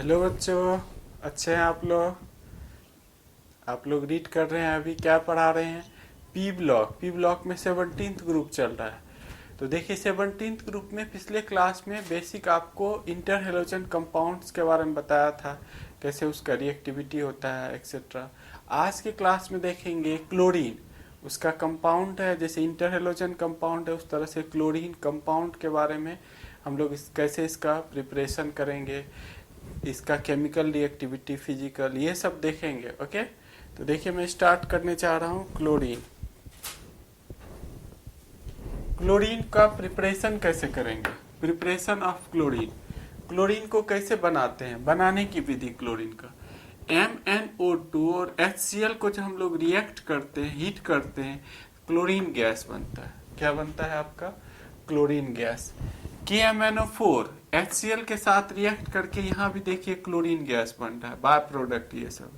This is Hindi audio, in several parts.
हेलो बच्चों। अच्छे हैं आप लोग? आप लोग रीड कर रहे हैं, अभी क्या पढ़ा रहे हैं? पी ब्लॉक में 17th ग्रुप चल रहा है। तो देखिए 17th ग्रुप में पिछले क्लास में बेसिक आपको इंटर हेलोजन कंपाउंड्स के बारे में बताया था, कैसे उसका रिएक्टिविटी होता है एक्सेट्रा। आज के क्लास में देखेंगे क्लोरीन, उसका कंपाउंड है, जैसे इंटर हेलोजन कंपाउंड है उस तरह से क्लोरीन कंपाउंड के बारे में हम लोग कैसे इसका प्रिपरेशन करेंगे, इसका केमिकल रिएक्टिविटी, फिजिकल, ये सब देखेंगे। ओके, तो देखिए मैं स्टार्ट करने चाह रहा हूँ। क्लोरीन, क्लोरीन का प्रिपरेशन कैसे करेंगे? प्रिपरेशन ऑफ क्लोरीन, क्लोरीन को कैसे बनाते हैं, बनाने की विधि क्लोरीन का। MnO2 और HCl को जब हम लोग रिएक्ट करते हैं, हीट करते हैं, क्लोरीन गैस बनता है। क्या बनता है आपका? Chlorine gas. KMnO4 HCl के साथ रिएक्ट करके यहाँ भी देखिए क्लोरीन गैस बन रहा है, बाय प्रोडक्ट ये सब।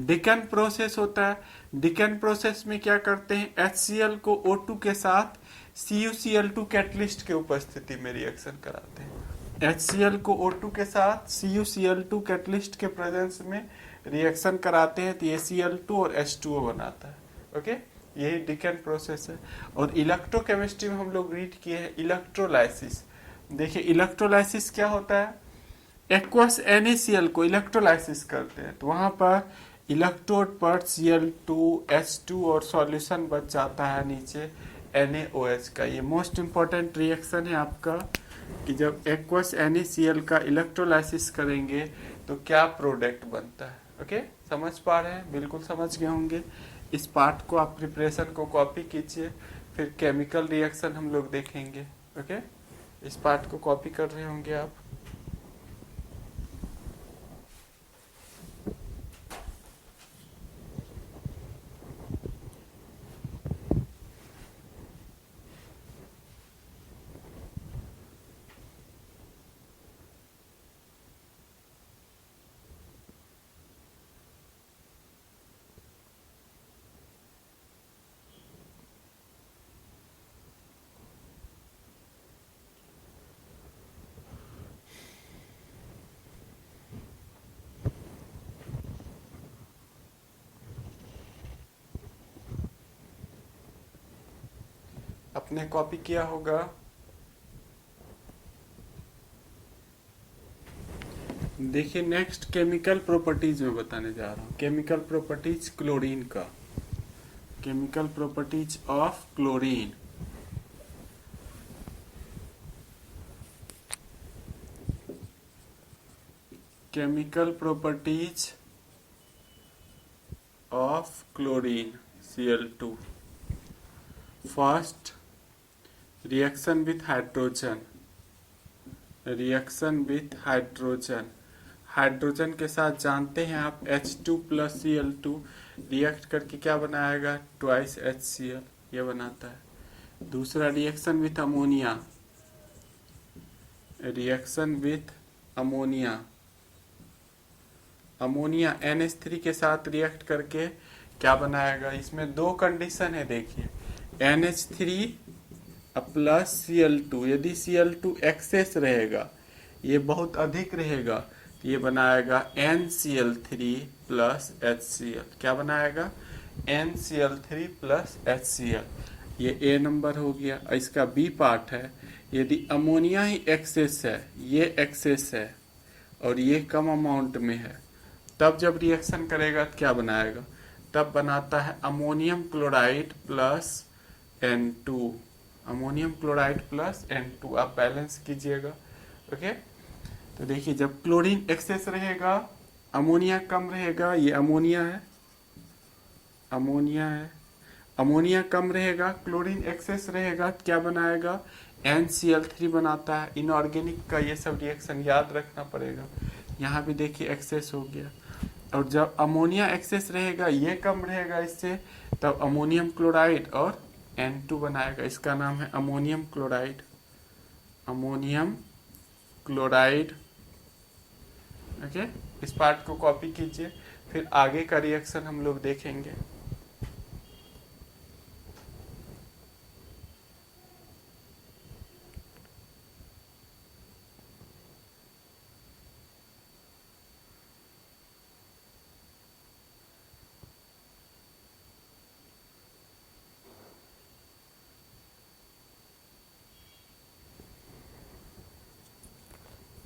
डिकन प्रोसेस होता है। डिकन प्रोसेस में क्या करते हैं, HCl को O2 के साथ CuCl2 कैटलिस्ट के उपस्थिति में रिएक्शन कराते हैं। HCl को O2 के साथ CuCl2 कैटलिस्ट के प्रेजेंस में रिएक्शन कराते हैं, तो ये Cl2 और H2O बनाता है। ओके, यही डिकन प्रोसेस है। और इलेक्ट्रोकेमिस्ट्री में हम लोग रीड किए हैं इलेक्ट्रोलाइसिस। देखिए इलेक्ट्रोलाइसिस क्या होता है, एक्वस NaCl को इलेक्ट्रोलाइसिस करते हैं, तो वहां पर इलेक्ट्रोड पर Cl2H2 और सॉल्यूशन बच जाता है नीचे NaOH का। ये मोस्ट इंपॉर्टेंट रिएक्शन है आपका, कि जब एक्वस NaCl का इलेक्ट्रोलाइसिस करेंगे तो क्या प्रोडक्ट बनता है। ओके, समझ पा रहे हैं? बिल्कुल समझ गए होंगे। इस पार्ट को आप प्रिपरेशन को कॉपी कीजिए, फिर केमिकल रिएक्शन हम लोग देखेंगे। ओके, इस पार्ट को कॉपी कर रहे होंगे आप। अपने कॉपी किया होगा। देखिए नेक्स्ट केमिकल प्रॉपर्टीज में बताने जा रहा हूँ। केमिकल प्रॉपर्टीज क्लोरीन का, chemical properties of chlorine. Chemical properties of chlorine Cl2। First, reaction with hydrogen, reaction with hydrogen. Hydrogen के साथ जानते हैं आप H2 प्लस Cl2 रिएक्ट करके क्या बनाएगा, ट्वाइस HCl, ये बनाता है। दूसरा reaction with ammonia, reaction with ammonia. Ammonia NH3 के साथ रिएक्ट करके क्या बनाएगा, इसमें दो कंडीशन है देखिए, NH3 प्लस Cl2, यदि Cl2 एक्सेस रहेगा, ये बहुत अधिक रहेगा, तो ये बनाएगा NCl3 प्लस HCl। क्या बनाएगा, NCl3 प्लस HCl। ये A नंबर हो गया। इसका B पार्ट है, यदि अमोनिया ही एक्सेस है, ये एक्सेस है और ये कम अमाउंट में है, तब जब रिएक्शन करेगा तो क्या बनाएगा, तब बनाता है ammonium chloride plus N2। Ammonium chloride plus N2, आप बैलेंस कीजिएगा। ओके, तो देखिए जब क्लोरीन एक्सेस रहेगा, अमोनिया कम रहेगा, ये अमोनिया है, अमोनिया है, अमोनिया कम रहेगा, क्लोरीन एक्सेस रहेगा, क्या बनाएगा, NCl3 बनाता है। इनऑर्गेनिक का ये सब रिएक्शन याद रखना पड़ेगा। यहाँ भी देखिए एक्सेस हो गया, और जब अमोनिया एक्सेस रहेगा, ये कम रहेगा इससे, तब अमोनियम क्लोराइड और N2 बनाएगा। इसका नाम है ammonium chloride, ammonium chloride. Okay, इस पार्ट को कॉपी कीजिए, फिर आगे का रिएक्शन हम लोग देखेंगे।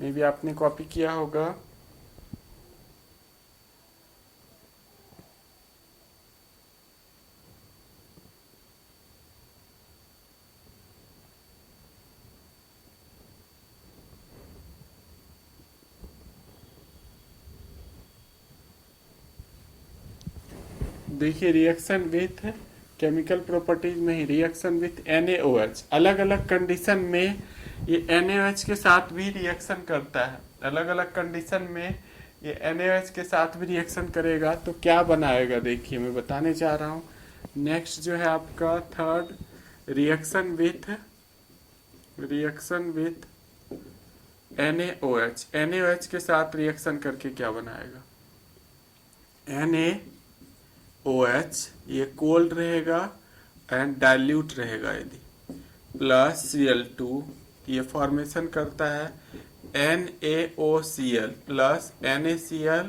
मे बी आपने कॉपी किया होगा। देखिए रिएक्शन विथ केमिकल प्रॉपर्टीज में ही रिएक्शन विथ NaOH, अलग अलग कंडीशन में ये NaOH के साथ भी रिएक्शन करता है। अलग अलग कंडीशन में ये NaOH के साथ भी रिएक्शन करेगा तो क्या बनाएगा, देखिए मैं बताने जा रहा हूँ। नेक्स्ट जो है आपका third, reaction with NaOH। NaOH के साथ रिएक्शन करके क्या बनाएगा, NaOH ये कोल्ड रहेगा एंड डाइल्यूट रहेगा यदि, प्लस Cl2 ये फॉर्मेशन करता है NaOCl plus NaCl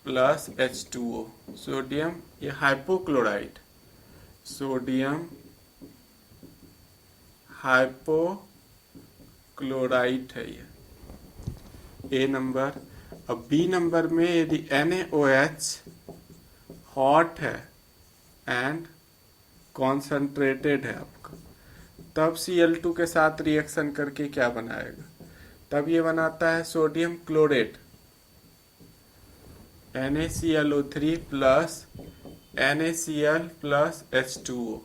plus H2O, sodium ये हाइपोक्लोराइड, सोडियम हाइपोक्लोराइड है ये A नंबर। अब B नंबर में यदि NaOH हॉट है एंड कॉन्सेंट्रेटेड है आपका, तब Cl2 के साथ रिएक्शन करके क्या बनाएगा, तब ये बनाता है sodium chlorate, NaClO3 plus NaCl plus H2O,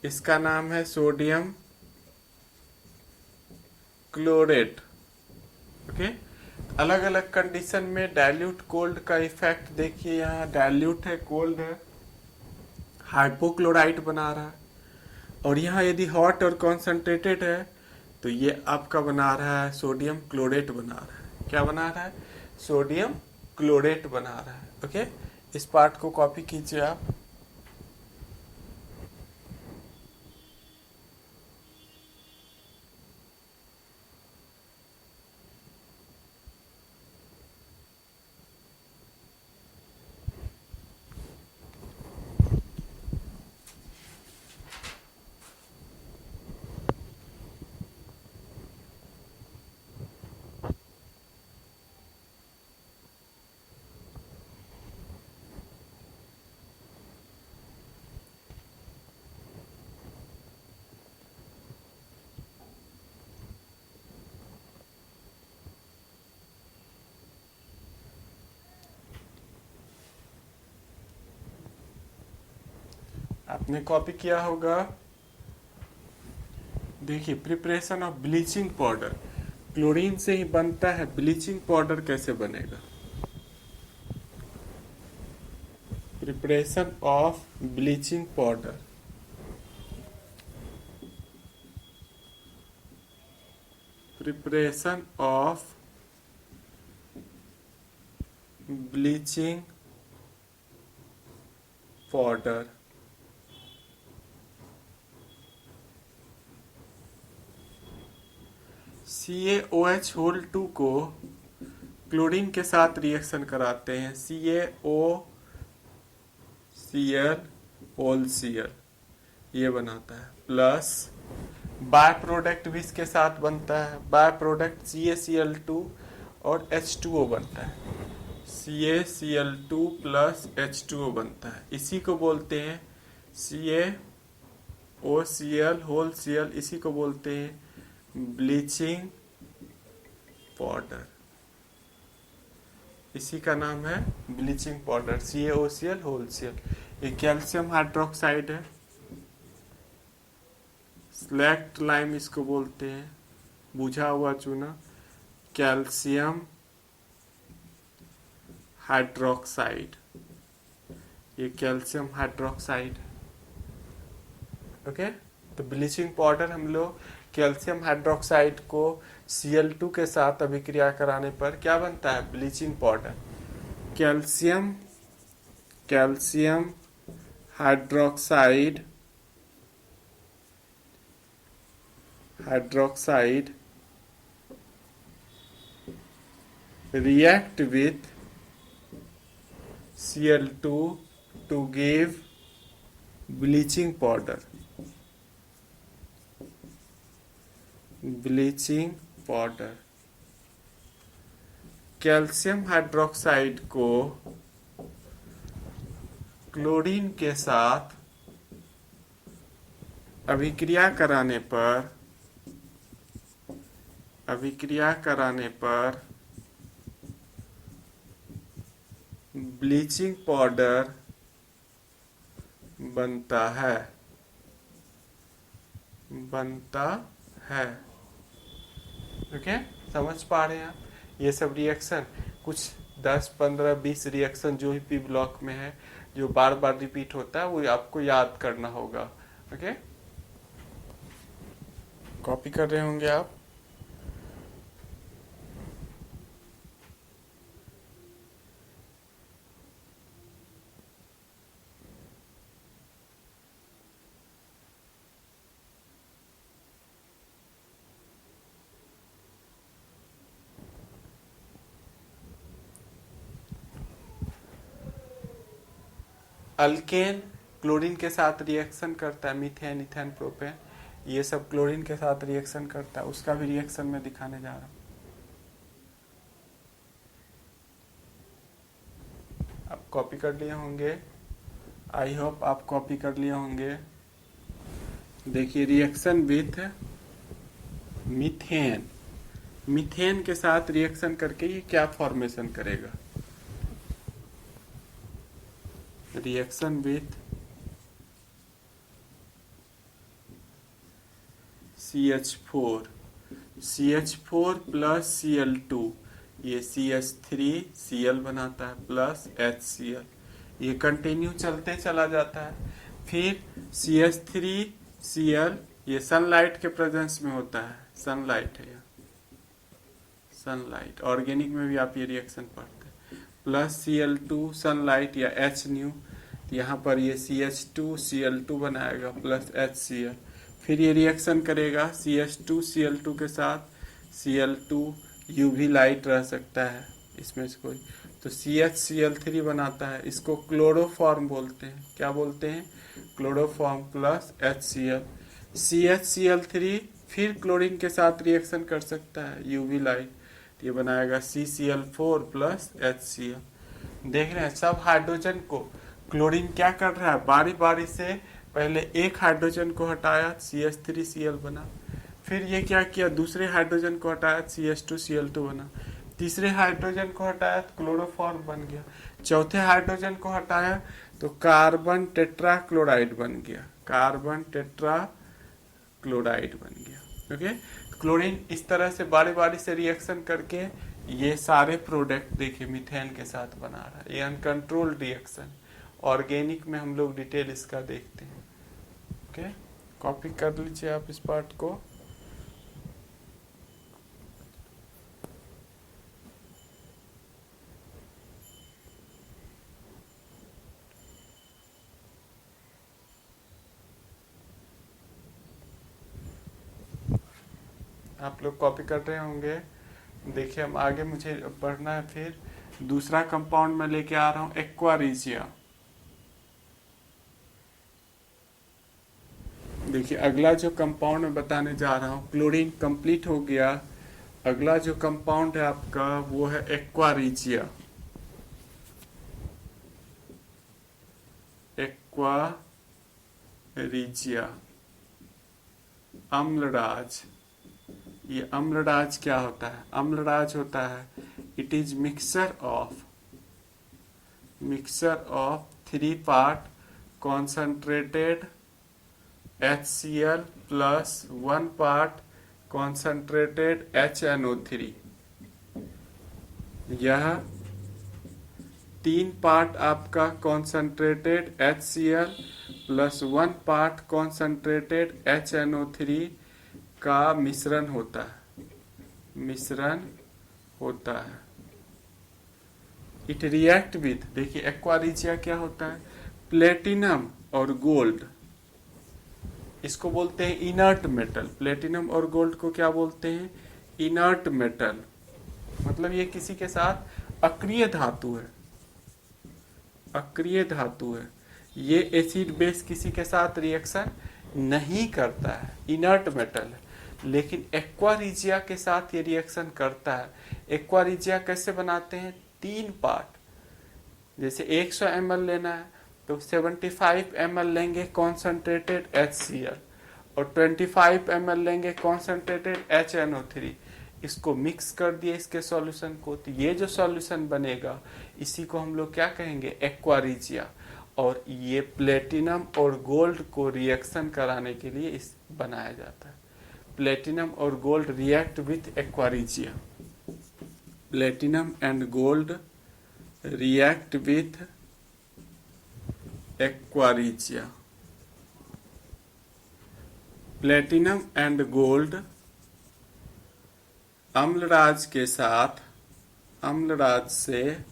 इसका नाम है सोडियम क्लोरेट। ओके, अलग अलग कंडीशन में डाइल्यूट कोल्ड का इफेक्ट देखिए, यहाँ डाइल्यूट है, कोल्ड है, हाइपोक्लोराइट बना रहा है, और यहाँ यदि हॉट और कॉन्सेंट्रेटेड है तो ये आपका बना रहा है सोडियम क्लोरेट बना रहा है। क्या बना रहा है, सोडियम क्लोरेट बना रहा है। ओके, इस पार्ट को कॉपी कीजिए आप। आपने कॉपी किया होगा। देखिए preparation of bleaching powder, chlorine से ही बनता है, ब्लीचिंग पाउडर कैसे बनेगा, preparation of bleaching powder, preparation of bleaching powder. CaOH whole 2 को क्लोरीन के साथ रिएक्शन कराते हैं, CaOCl होल Cl ये बनाता है, प्लस बाय प्रोडक्ट भी इसके साथ बनता है, बाय प्रोडक्ट CaCl2 और H2O बनता है, CaCl2 प्लस H2O बनता है, इसी को बोलते हैं CaOCl होल Cl, इसी को बोलते हैं ब्लीचिंग पाउडर, इसी का नाम है bleaching powder, CaOCl whole Cl। ये कैल्शियम हाइड्रोक्साइड है, स्लैक्ट लाइम इसको बोलते हैं, बुझा हुआ चूना, कैल्शियम हाइड्रोक्साइड, ये कैल्शियम हाइड्रोक्साइड। ओके, तो ब्लीचिंग पाउडर हम लोग कैल्शियम हाइड्रोक्साइड को Cl2 के साथ अभिक्रिया कराने पर क्या बनता है, bleaching powder, calcium hydroxide react with Cl2 to give bleaching powder, calcium hydroxide को क्लोरीन के साथ अभिक्रिया कराने पर ब्लीचिंग पाउडर बनता है। ओके, समझ पा रहे हैं आप? ये सब रिएक्शन कुछ 10, 15, 20 रिएक्शन जो ही पी ब्लॉक में है, जो बार बार रिपीट होता है, वो आपको याद करना होगा। ओके, कॉपी कर रहे होंगे आप। अल्केन क्लोरीन के साथ रिएक्शन करता है, मीथेन, इथेन, प्रोपेन, ये सब क्लोरीन के साथ रिएक्शन करता है, उसका भी रिएक्शन मैं दिखाने जा रहा हूँ। आप कॉपी कर लिए होंगे, आई होप आप कॉपी कर लिए होंगे। देखिए, रिएक्शन विथ मीथेन, मीथेन के साथ रिएक्शन करके ये क्या फॉर्मेशन करेगा? Reaction with CH4, CH4 plus Cl2, ये CH3Cl बनाता है प्लस HCl, ये कंटिन्यू चलते चला जाता है। फिर CH3Cl, ये सनलाइट के प्रेजेंस में होता है, सनलाइट है, सनलाइट ऑर्गेनिक में भी आप ये रिएक्शन पढ़ते हैं, प्लस Cl2 सनलाइट या H न्यू, यहाँ पर ये CH2Cl2 बनाएगा प्लस HCl। फिर ये रिएक्शन करेगा CH2Cl2 के साथ, Cl2 UV लाइट रह सकता है इसमें से कोई, तो CHCl3 बनाता है, इसको क्लोरोफॉर्म बोलते हैं। क्या बोलते हैं? Chloroform plus HCl। CHCl3 फिर क्लोरीन के साथ रिएक्शन कर सकता है, UV लाइट, ये बनाएगा CCl4 प्लस HCl। देख रहे हैं, सब हाइड्रोजन को क्लोरीन क्या कर रहा है, बारी बारी से पहले एक हाइड्रोजन को हटाया, CH3Cl बना, फिर ये क्या किया, दूसरे हाइड्रोजन को हटाया, CH2Cl2 बना, तीसरे हाइड्रोजन को हटाया तो क्लोरोफॉर्म बन गया, चौथे हाइड्रोजन को हटाया तो कार्बन टेट्राक्लोराइड बन गया, कार्बन टेट्राक्लोराइड बन गया। ओके, क्लोरीन इस तरह से बारी बारी से रिएक्शन करके ये सारे प्रोडक्ट देखिए मीथेन के साथ बना रहा है। ये अनकंट्रोल्ड रिएक्शन, ऑर्गेनिक में हम लोग डिटेल इसका देखते हैं। ओके, कॉपी कर लीजिए आप इस पार्ट को। आप लोग कॉपी कर रहे होंगे। देखिए, हम आगे मुझे पढ़ना है। फिर दूसरा कंपाउंड में लेके आ रहा हूं, एक्वारिजिया। देखिए, अगला जो कंपाउंड मैं बताने जा रहा हूं, क्लोरीन कंप्लीट हो गया, अगला जो कंपाउंड है आपका वो है एक्वारिजिया। एक्वारिजिया, अम्लराज। ये अम्लराज क्या होता है? अम्लराज होता है, it is mixture of 3 part concentrated HCl plus 1 part concentrated HNO3। यह 3 पार्ट आपका concentrated HCl plus 1 part concentrated HNO3 का मिश्रण होता है। इट रिएक्ट विथ, देखिए एक्वारिजिया क्या होता है, प्लेटिनम और गोल्ड, इसको बोलते हैं इनर्ट मेटल। प्लेटिनम और गोल्ड को क्या बोलते हैं? Inert metal. मतलब ये किसी के साथ अक्रिय धातु है, ये एसिड बेस किसी के साथ रिएक्शन नहीं करता है, इनर्ट मेटल है। लेकिन एक्वारिजिया के साथ ये रिएक्शन करता है। एक्वारिजिया कैसे बनाते हैं, 3 पार्ट, जैसे 100 ml लेना है तो 75 ml लेंगे कॉन्सेंट्रेटेड HCl और 25 ml लेंगे कॉन्सेंट्रेटेड HNO3, इसको मिक्स कर दिए इसके सॉल्यूशन को, तो ये जो सॉल्यूशन बनेगा इसी को हम लोग क्या कहेंगे, एक्वारिजिया। और ये प्लेटिनम और गोल्ड को रिएक्शन कराने के लिए इस बनाया जाता है। प्लेटिनम और gold react with aqua regia, platinum and gold react with aqua regia. Platinum and gold Amalraj के साथ, अम्लराज से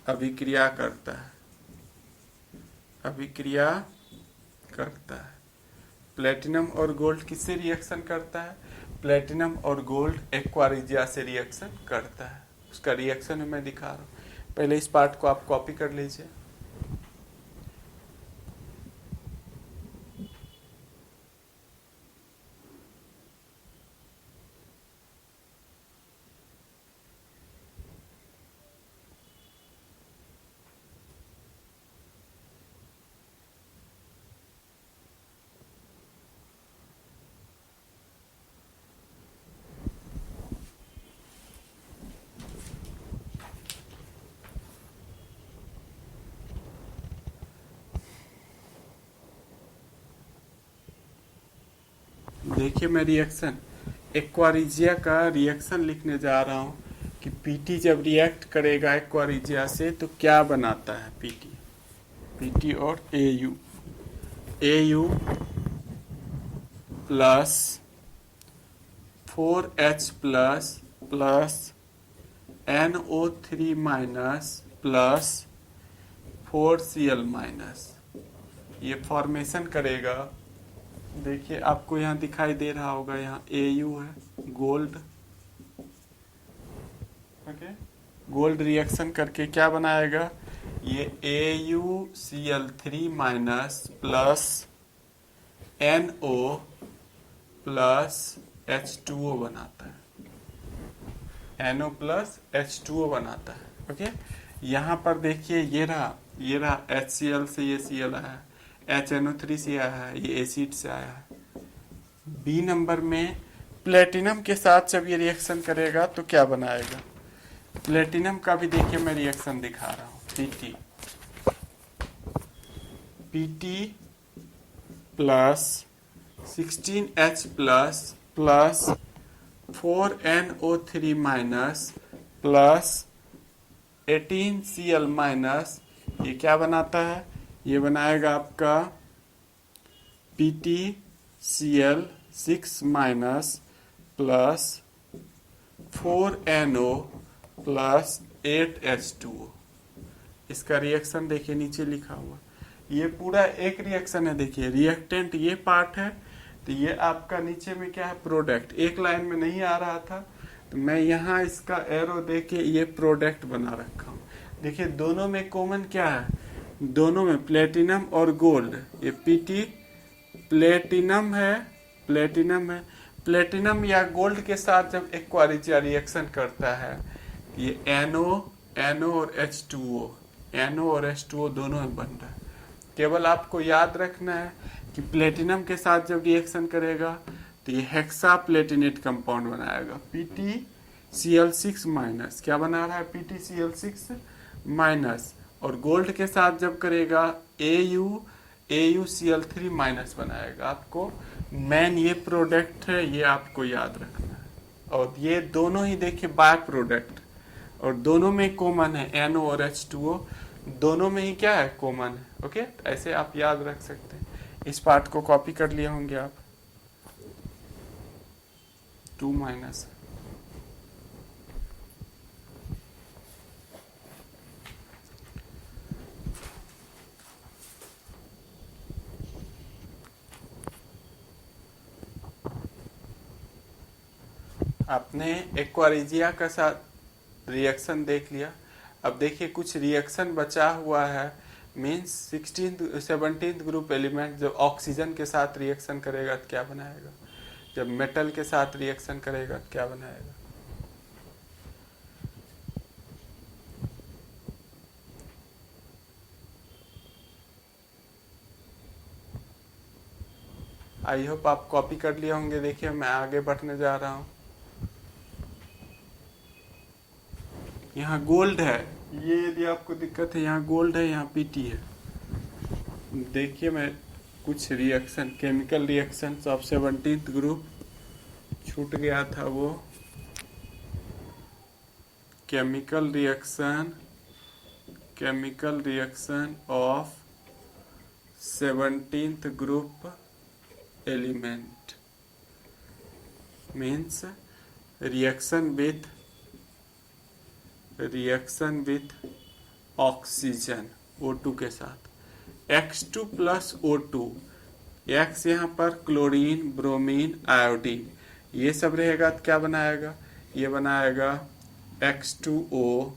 अभिक्रिया करता है, अभिक्रिया करता है। प्लेटिनम और गोल्ड किससे रिएक्शन करता है, प्लेटिनम और गोल्ड एक्वारिजिया से रिएक्शन करता है। उसका रिएक्शन मैं दिखा रहा हूँ, पहले इस पार्ट को आप कॉपी कर लीजिए। देखिए मैं रिएक्शन एक्वारिजिया का रिएक्शन लिखने जा रहा हूँ कि पीटी जब रिएक्ट करेगा एक्वारिजिया से तो क्या बनाता है, पीटी, पीटी और AU, AU plus 4H plus plus NO3 minus plus 4Cl minus, ये फॉर्मेशन करेगा। देखिए आपको यहाँ दिखाई दे रहा होगा, यहाँ AU है गोल्ड, ओके, गोल्ड रिएक्शन करके क्या बनाएगा, ये AuCl3 minus plus NO plus H2O बनाता है, NO प्लस H2O बनाता है। ओके, यहाँ पर देखिए ये रहा HCl से ये Cl आया है, HNO3 से आया है, ये एसिड से आया है। बी नंबर में प्लेटिनम के साथ जब ये रिएक्शन करेगा तो क्या बनाएगा, प्लेटिनम का भी देखिए मैं रिएक्शन दिखा रहा हूँ, PT, PT plus 16H plus plus 4NO3 minus plus 18Cl minus, ये क्या बनाता है, ये बनाएगा आपका PtCl6 minus plus 4NO plus 8H2O। इसका रिएक्शन देखिए नीचे लिखा हुआ, ये पूरा एक रिएक्शन है। देखिए रिएक्टेंट ये पार्ट है, तो ये आपका नीचे में क्या है, प्रोडक्ट। एक लाइन में नहीं आ रहा था तो मैं यहाँ इसका एरो देके ये प्रोडक्ट बना रखा हूँ। देखिए दोनों में कॉमन क्या है, दोनों में प्लेटिनम और गोल्ड, ये पीटी प्लेटिनम है, प्लेटिनम है। प्लेटिनम या गोल्ड के साथ जब एक्वारिजिया रिएक्शन करता है, ये NO और H2O, NO और H2O दोनों में बन रहा है। केवल आपको याद रखना है कि प्लेटिनम के साथ जब रिएक्शन करेगा तो ये हेक्सा प्लेटिनेट कंपाउंड बनाएगा, PtCl6 माइनस, क्या बना रहा है, PtCl6 माइनस। और गोल्ड के साथ जब करेगा AuCl3 माइनस बनाएगा। आपको मेन ये प्रोडक्ट है, ये आपको याद रखना है। और ये दोनों ही देखिए बाय प्रोडक्ट, और दोनों में कॉमन है, NO और H2O दोनों में ही क्या है, कॉमन है। ओके, ऐसे आप याद रख सकते हैं। इस पार्ट को कॉपी कर लिए होंगे आप, 2 माइनस। आपने एक्वारिजिया का साथ रिएक्शन देख लिया। अब देखिए कुछ रिएक्शन बचा हुआ है, मीन्स 17th ग्रुप एलिमेंट जब ऑक्सीजन के साथ रिएक्शन करेगा तो क्या बनाएगा। जब मेटल के साथ रिएक्शन करेगा तो क्या बनाएगा? आई होप आप कॉपी कर लिए होंगे। देखिए मैं आगे बढ़ने जा रहा हूँ। यहाँ गोल्ड है, ये यदि आपको दिक्कत है, यहाँ गोल्ड है, यहाँ पीटी है। देखिए मैं कुछ reaction, chemical reaction of 17th group छूट गया था, वो chemical reaction of 17th group element means reaction with oxygen O2 के साथ X2 प्लस O2, X यहाँ पर क्लोरीन, ब्रोमीन, आयोडीन, ये सब रहेगा तो क्या बनाएगा? ये बनाएगा X2O,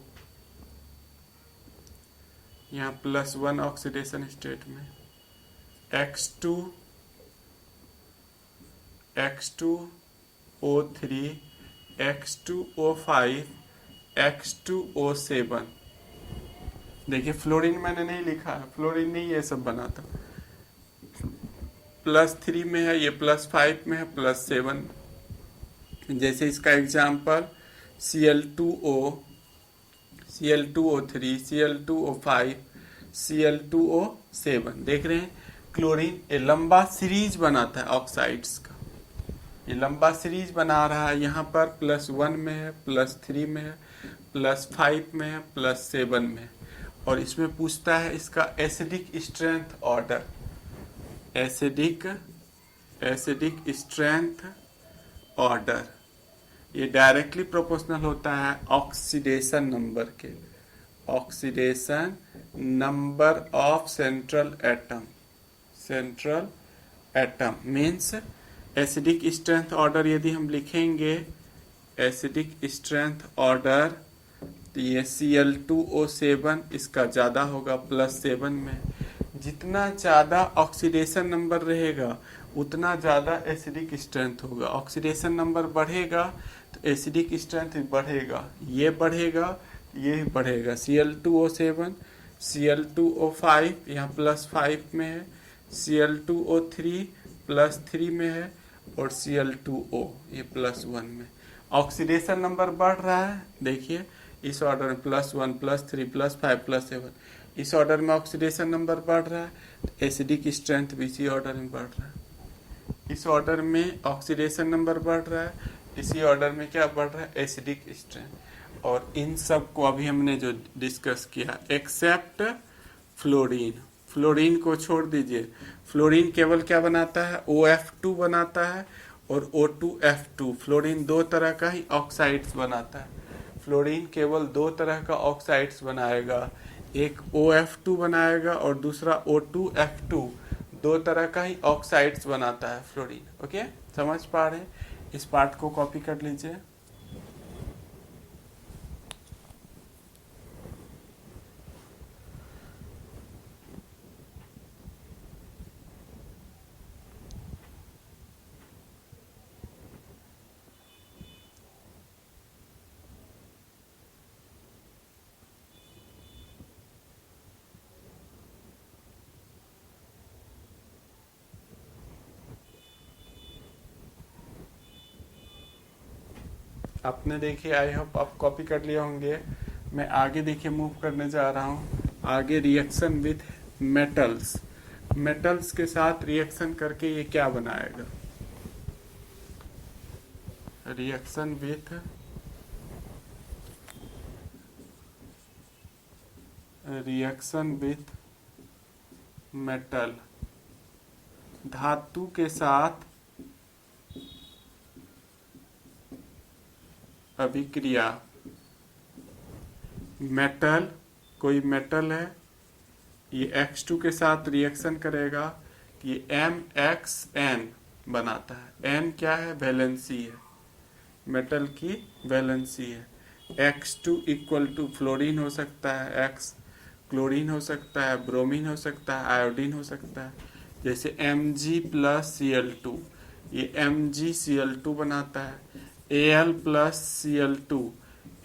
यहाँ +1 ऑक्सीडेशन स्टेट में X2O3, X2O5, X2O7। देखिए फ्लोरीन मैंने नहीं लिखा है, फ्लोरीन नहीं ये सब बनाता। +3 में है, ये +5 में है, +7। जैसे इसका example Cl2O, Cl2O3, Cl2O5, Cl2O7। देख रहे हैं क्लोरीन ये लंबा सीरीज बनाता है ऑक्साइड्स का, ये लंबा सीरीज बना रहा है। यहाँ पर +1 में है, +3 में है, +5 में है, +7 में है। और इसमें पूछता है इसका acidic strength order, acidic strength order. ये डायरेक्टली प्रोपोर्शनल होता है ऑक्सीडेशन नंबर के, oxidation number of central atom means acidic strength order. यदि हम लिखेंगे एसिडिक स्ट्रेंथ ऑर्डर तो ये Cl2O7 इसका ज़्यादा होगा, +7 में। जितना ज़्यादा ऑक्सीडेशन नंबर रहेगा उतना ज़्यादा एसिडिक स्ट्रेंथ होगा। ऑक्सीडेशन नंबर बढ़ेगा तो एसिडिक स्ट्रेंथ बढ़ेगा, ये बढ़ेगा, ये बढ़ेगा। Cl2O7, Cl2O5 यहाँ +5 में है, Cl2O3 +3 में है, और Cl2O ये +1 में। ऑक्सीडेशन नंबर बढ़ रहा है, देखिए इस ऑर्डर में +1, +3, +5, +7, इस ऑर्डर में ऑक्सीडेशन नंबर बढ़ रहा है, तो एसिडिक स्ट्रेंथ भी इसी ऑर्डर में बढ़ रहा है। इस ऑर्डर में ऑक्सीडेशन नंबर बढ़ रहा है, इसी ऑर्डर में क्या बढ़ रहा है? Acidic strength. और इन सब को अभी हमने जो डिस्कस किया एक्सेप्ट फ्लोरीन, फ्लोरीन को छोड़ दीजिए। फ्लोरीन केवल क्या बनाता है? OF2 बनाता है और O2F2। फ्लोरीन दो तरह का ही ऑक्साइड्स बनाता है। फ्लोरीन केवल दो तरह का ऑक्साइड्स बनाएगा, एक OF2 बनाएगा और दूसरा O2F2। दो तरह का ही ऑक्साइड्स बनाता है फ्लोरीन। ओके, समझ पा रहे हैं? इस पार्ट को कॉपी कर लीजिए। आपने देखिए, आई होप आप कॉपी कर लिए होंगे। मैं आगे देखिए मूव करने जा रहा हूँ। आगे रिएक्शन विथ मेटल्स, मेटल्स के साथ रिएक्शन करके ये क्या बनाएगा? रिएक्शन विथ मेटल, धातु के साथ अभिक्रिया। मेटल, कोई मेटल है, ये X2 के साथ रिएक्शन करेगा, ये MXN बनाता है। N क्या है? वैलेंसी है, मेटल की वैलेंसी है। X2 इक्वल टू फ्लोरीन हो सकता है, X क्लोरीन हो सकता है, ब्रोमीन हो सकता है, आयोडीन हो सकता है। जैसे Mg + Cl2, ये MgCl2 बनाता है, Al प्लस Cl2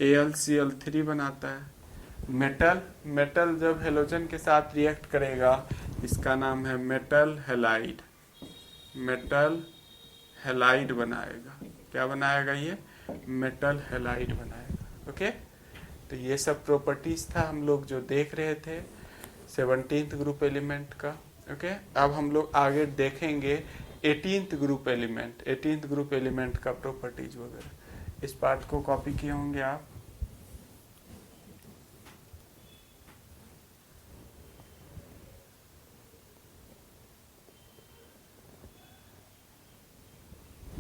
AlCl3 बनाता है। मेटल जब हेलोजन के साथ रिएक्ट करेगा इसका नाम है मेटल हैलाइड बनाएगा। क्या बनाएगा ये? मेटल हैलाइड बनाएगा। ओके, तो ये सब प्रॉपर्टीज था हम लोग जो देख रहे थे 17th ग्रुप एलिमेंट का। ओके, अब हम लोग आगे देखेंगे 18th ग्रुप एलिमेंट का प्रॉपर्टीज वगैरह। इस पार्ट को कॉपी किए होंगे आप।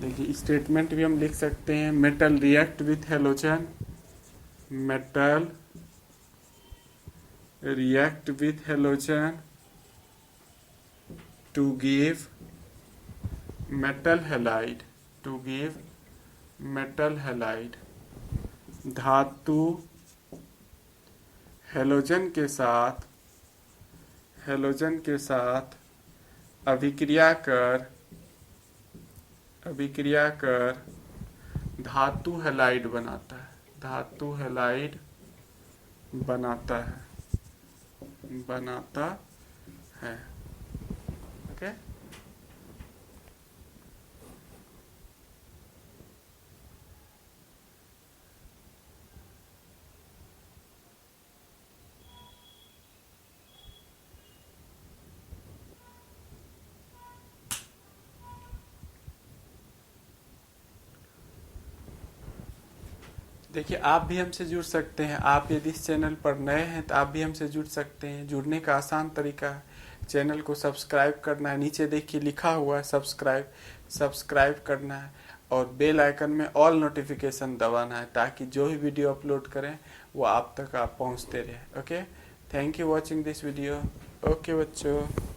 देखिए स्टेटमेंट भी हम लिख सकते हैं, metal react with halogen, metal react with halogen to give metal halide, धातु हेलोजन के साथ अभिक्रिया कर धातु हैलाइड बनाता है। ओके, देखिए आप भी हमसे जुड़ सकते हैं। आप यदि इस चैनल पर नए हैं तो आप भी हमसे जुड़ सकते हैं। जुड़ने का आसान तरीका है, चैनल को सब्सक्राइब करना है, नीचे देखिए लिखा हुआ है सब्सक्राइब करना है और बेल आइकन में ऑल नोटिफिकेशन दबाना है ताकि जो भी वीडियो अपलोड करें वो आप तक पहुंचते रहे। Okay, thank you watching this video. Okay बच्चों।